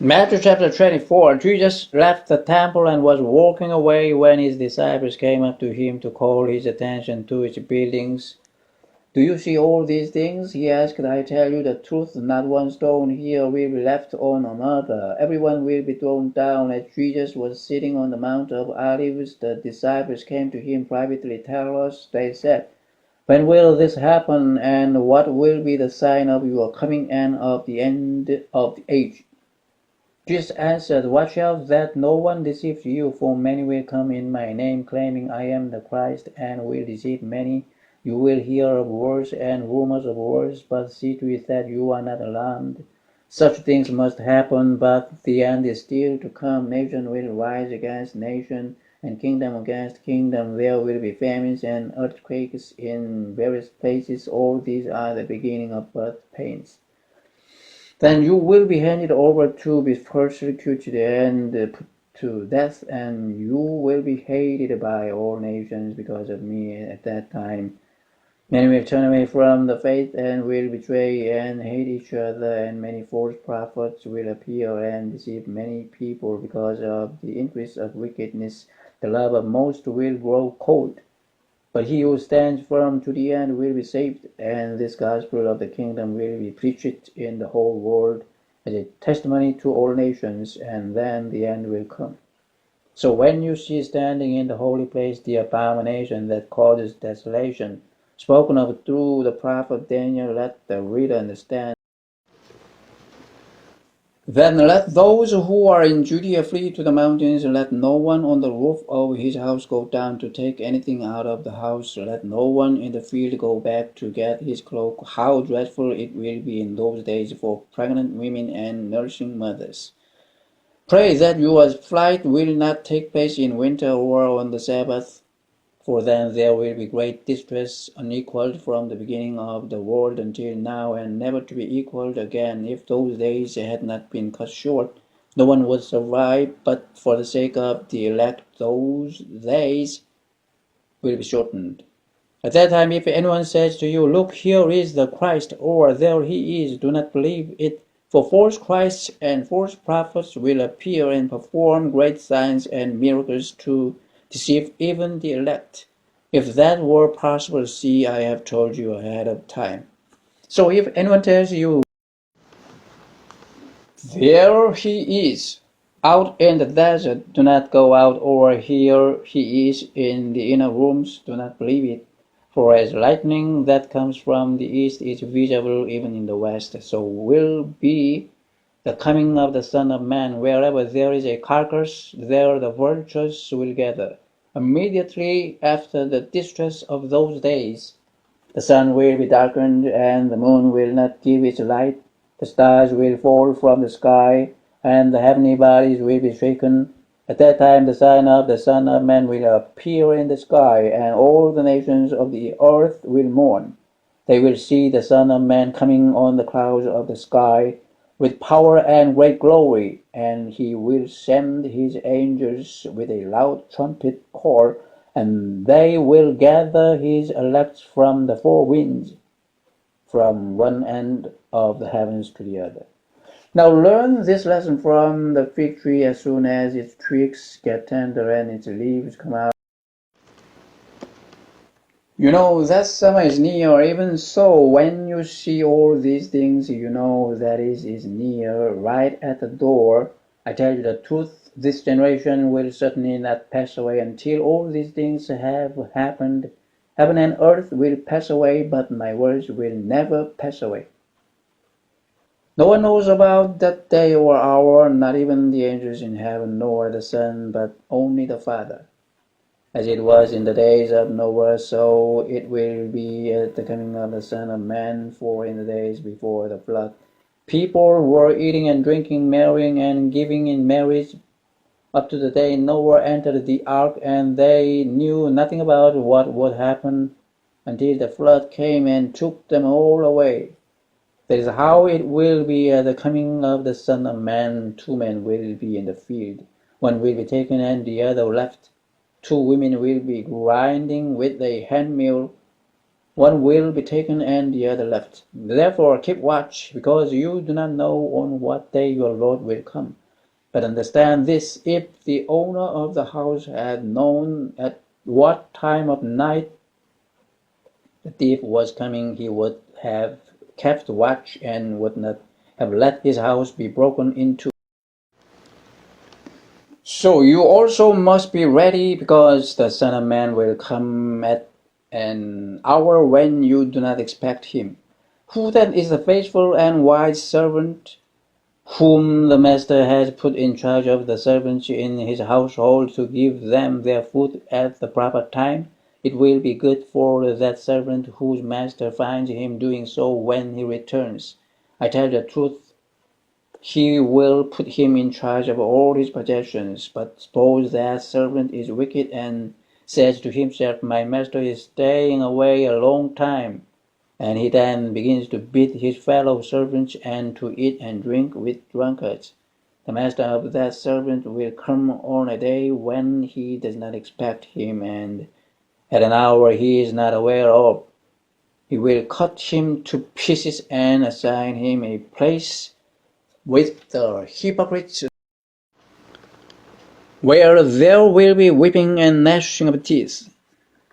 Matthew chapter 24. Jesus left the temple and was walking away when his disciples came up to him to call his attention to its buildings. Do you see all these things? He asked. I tell you the truth, not one stone here will be left on another. Everyone will be thrown down. As Jesus was sitting on the Mount of Olives, the disciples came to him privately. Tell us, they said, when will this happen, and what will be the sign of your coming and of the end of the age? Jesus answered, watch out that no one deceives you, for many will come in my name, claiming I am the Christ, and will deceive many. You will hear of wars and rumors of wars, but see to it that you are not alarmed. Such things must happen, but the end is still to come. Nation will rise against nation, and kingdom against kingdom. There will be famines and earthquakes in various places. All these are the beginning of birth pains. Then you will be handed over to be persecuted and put to death, and you will be hated by all nations because of me. At that time many will turn away from the faith and will betray and hate each other, and many false prophets will appear and deceive many people. Because of the increase of wickedness, the love of most will grow cold. But he who stands firm to the end will be saved, and this gospel of the kingdom will be preached in the whole world as a testimony to all nations, and then the end will come. So when you see standing in the holy place the abomination that causes desolation, spoken of through the prophet Daniel, let the reader understand. Then let those who are in Judea flee to the mountains. Let no one on the roof of his house go down to take anything out of the house. Let no one in the field go back to get his cloak. How dreadful it will be in those days for pregnant women and nursing mothers. Pray that your flight will not take place in winter or on the Sabbath, for then there will be great distress, unequaled from the beginning of the world until now, and never to be equaled again. If those days had not been cut short, no one would survive, but for the sake of the elect, those days will be shortened. At that time, if anyone says to you, look, here is the Christ, or there he is, do not believe it. For false Christs and false prophets will appear and perform great signs and miracles to deceive even the elect. If that were possible, see, I have told you ahead of time. So if anyone tells you, there he is, out in the desert, do not go out, or here he is in the inner rooms, do not believe it. For as lightning that comes from the east is visible even in the west, so will be the coming of the Son of Man. Wherever there is a carcass, there the vultures will gather. Immediately after the distress of those days, the sun will be darkened, and the moon will not give its light. The stars will fall from the sky, and the heavenly bodies will be shaken. At that time the sign of the Son of Man will appear in the sky, and all the nations of the earth will mourn. They will see the Son of Man coming on the clouds of the sky with power and great glory, and he will send his angels with a loud trumpet call, and they will gather his elect from the four winds, from one end of the heavens to the other. Now learn this lesson from the fig tree. As soon as its twigs get tender and its leaves come out, you know that summer is near. Even so, when you see all these things, you know that it is near, right at the door. I tell you the truth, this generation will certainly not pass away until all these things have happened. Heaven and earth will pass away, but my words will never pass away. No one knows about that day or hour, not even the angels in heaven, nor the Son, but only the Father. As it was in the days of Noah, so it will be at the coming of the Son of Man. For in the days before the flood, people were eating and drinking, marrying and giving in marriage, up to the day Noah entered the ark, and they knew nothing about what would happen until the flood came and took them all away. That is how it will be at the coming of the Son of Man. 2 men will be in the field, one will be taken and the other left. 2 women will be grinding with a handmill. one will be taken and the other left. Therefore keep watch, because you do not know on what day your Lord will come. But understand this, if the owner of the house had known at what time of night the thief was coming, he would have kept watch and would not have let his house be broken into. So you also must be ready, because the Son of Man will come at an hour when you do not expect him. Who then is the faithful and wise servant, whom the master has put in charge of the servants in his household to give them their food at the proper time? It will be good for that servant whose master finds him doing so when he returns. I tell the truth, he will put him in charge of all his possessions. But suppose that servant is wicked and says to himself, my master is staying away a long time, and he then begins to beat his fellow servants and to eat and drink with drunkards. The master of that servant will come on a day when he does not expect him, and at an hour he is not aware of. He will cut him to pieces and assign him a place with the hypocrites, where there will be weeping and gnashing of teeth.